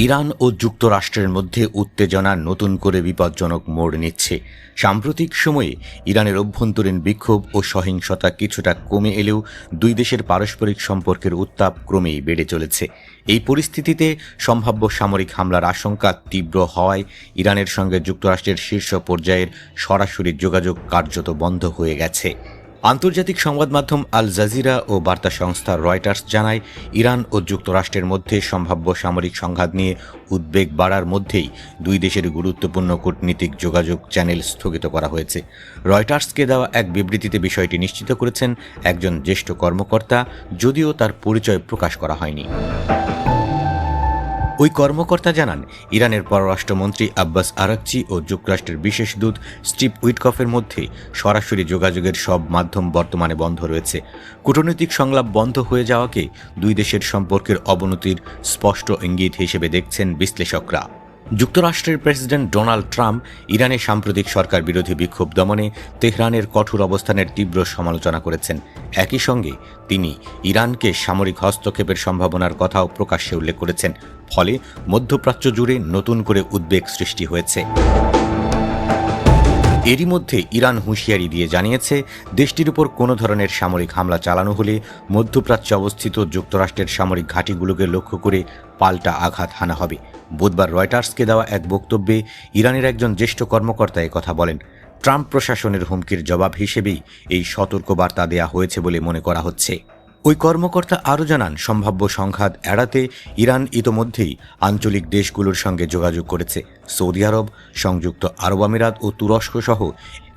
Iran ও যুক্তরাষ্ট্রের মধ্যে উত্তেজনা নতুন করে বিপজ্জনক মোড় নিচ্ছে। সাম্প্রতিক সময়ে ইরানের অভ্যন্তরীণ বিক্ষোভ ও সহিংসতা কিছুটা কমে এলেও দুই দেশের পারস্পরিক সম্পর্কের উত্তাপ ক্রমেই বেড়ে চলেছে। এই পরিস্থিতিতে সম্ভাব্য সামরিক হামলার আশঙ্কা তীব্র হওয়ায় ইরানের সঙ্গে যুক্তরাষ্ট্রের শীর্ষ পর্যায়ের সরাসরি যোগাযোগ কার্যত বন্ধ হয়ে গেছে। আন্তর্জাতিক সংবাদ মাধ্যম আল জাজিরা ও বার্তা সংস্থা রয়টার্স জানায়, ইরান ও যুক্তরাষ্ট্রের মধ্যে সম্ভাব্য সামরিক সংঘাত নিয়ে উদ্বেগ বাড়ার মধ্যেই দুই দেশের গুরুত্বপূর্ণ কূটনীতিক যোগাযোগ চ্যানেল স্থগিত করা হয়েছে। রয়টার্সকে দেওয়া এক বিবৃতিতে বিষয়টি নিশ্চিত করেছেন একজন জ্যেষ্ঠ কর্মকর্তা, যদিও তার পরিচয় প্রকাশ করা হয়নি। ওই কর্মকর্তা জানান, ইরানের পররাষ্ট্রমন্ত্রী আব্বাস আরাকচি ও যুক্তরাষ্ট্রের বিশেষ দূত স্টিভ উইটকফের মধ্যে সরাসরি যোগাযোগের সব মাধ্যম বর্তমানে বন্ধ রয়েছে। কূটনৈতিক সংলাপ বন্ধ হয়ে যাওয়াকে দুই দেশের সম্পর্কের অবনতির স্পষ্ট ইঙ্গিত হিসেবে দেখছেন বিশ্লেষকরা। যুক্তরাষ্ট্রের প্রেসিডেন্ট ডোনাল্ড ট্রাম্প ইরানের সাম্প্রতিক সরকার বিরোধী বিক্ষোভ দমনে তেহরানের কঠোর অবস্থানের তীব্র সমালোচনা করেছেন। একই সঙ্গে তিনি ইরানকে সামরিক হস্তক্ষেপের সম্ভাবনার কথাও প্রকাশ্যে উল্লেখ করেছেন। ফলে মধ্যপ্রাচ্য জুড়ে নতুন করে উদ্বেগ সৃষ্টি হয়েছে। এরই মধ্যে ইরান হুঁশিয়ারি দিয়ে জানিয়েছে, দেশটির উপর কোনো ধরনের সামরিক হামলা চালানো হলে মধ্যপ্রাচ্যে অবস্থিত যুক্তরাষ্ট্রের সামরিক ঘাঁটিগুলোকে লক্ষ্য করে পাল্টা আঘাত হানা হবে। বুধবার রয়টার্সকে দেওয়া এক বক্তব্যে ইরানের একজন জ্যেষ্ঠ কর্মকর্তা কথা বলেন। ট্রাম্প প্রশাসনের হুমকির জবাব হিসেবেই এই সতর্কবার্তা দেয়া হয়েছে বলে মনে করা হচ্ছে। ওই কর্মকর্তা আরও জানান, সম্ভাব্য সংঘাত এড়াতে ইরান ইতোমধ্যেই আঞ্চলিক দেশগুলোর সঙ্গে যোগাযোগ করেছে। সৌদি আরব, সংযুক্ত আরব আমিরাত ও তুরস্ক সহ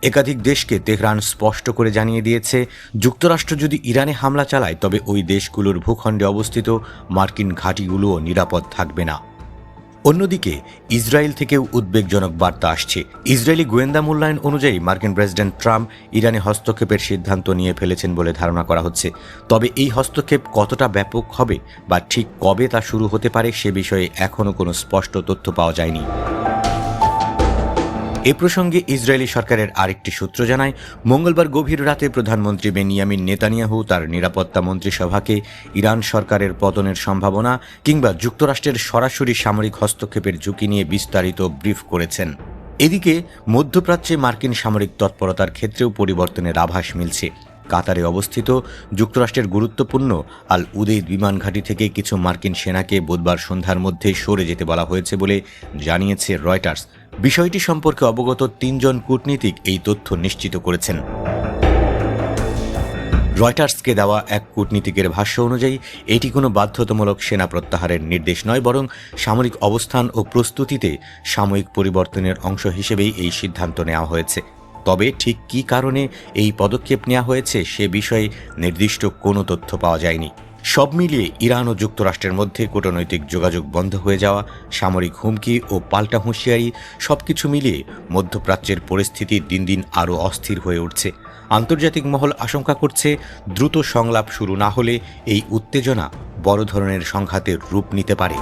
একাধিক দেশকে তেহরান স্পষ্ট করে জানিয়ে দিয়েছে, যুক্তরাষ্ট্র যদি ইরানে হামলা চালায় তবে ওই দেশগুলোর ভূখণ্ডে অবস্থিত মার্কিন ঘাঁটিগুলোও নিরাপদ থাকবে না। অন্যদিকে ইসরায়েল থেকেও উদ্বেগজনক বার্তা আসছে। ইসরায়েলি গোয়েন্দা মূল্যায়ন অনুযায়ী মার্কিন প্রেসিডেন্ট ট্রাম্প ইরানে হস্তক্ষেপের সিদ্ধান্ত নিয়ে ফেলেছেন বলে ধারণা করা হচ্ছে। তবে এই হস্তক্ষেপ কতটা ব্যাপক হবে বা ঠিক কবে তা শুরু হতে পারে সে বিষয়ে এখনও কোনো স্পষ্ট তথ্য পাওয়া যায়নি। এ প্রসঙ্গে ইসরায়েলি সরকারের আরেকটি সূত্র জানায়, মঙ্গলবার গভীর রাতে প্রধানমন্ত্রী বেনিয়ামিন নেতানিয়াহু তার নিরাপত্তা মন্ত্রিসভাকে ইরান সরকারের পতনের সম্ভাবনা কিংবা যুক্তরাষ্ট্রের সরাসরি সামরিক হস্তক্ষেপের ঝুঁকি নিয়ে বিস্তারিত ব্রিফ করেছেন। এদিকে মধ্যপ্রাচ্যে মার্কিন সামরিক তৎপরতার ক্ষেত্রেও পরিবর্তনের আভাস মিলছে। কাতারে অবস্থিত যুক্তরাষ্ট্রের গুরুত্বপূর্ণ আল উদেইদ বিমান ঘাঁটি থেকে কিছু মার্কিন সেনাকে বুধবার সন্ধ্যার মধ্যে সরে যেতে বলা হয়েছে বলে জানিয়েছে রয়টার্স। বিষয়টি সম্পর্কে অবগত 3 জন কূটনীতিক এই তথ্য নিশ্চিত করেছেন। রয়টার্সকে দেওয়া এক কূটনীতিকের ভাষ্য অনুযায়ী এটি কোনো বাধ্যতামূলক সেনা প্রত্যাহারের নির্দেশ নয়, বরং সামরিক অবস্থান ও প্রস্তুতিতে সাময়িক পরিবর্তনের অংশ হিসেবেই এই সিদ্ধান্ত নেওয়া হয়েছে। তবে ঠিক কী কারণে এই পদক্ষেপ নেওয়া হয়েছে সে বিষয়ে নির্দিষ্ট কোনো তথ্য পাওয়া যায়নি। সব মিলিয়ে ইরান ও যুক্তরাষ্ট্রের মধ্যে কূটনৈতিক যোগাযোগ বন্ধ হয়ে যাওয়া, সামরিক হুমকি ও পাল্টা হুঁশিয়ারি সবকিছু মিলিয়ে মধ্যপ্রাচ্যের পরিস্থিতি দিন দিন আরও অস্থির হয়ে উঠছে। আন্তর্জাতিক মহল আশঙ্কা করছে, দ্রুত সংলাপ শুরু না হলে এই উত্তেজনা বড় ধরনের সংঘাতের রূপ নিতে পারে।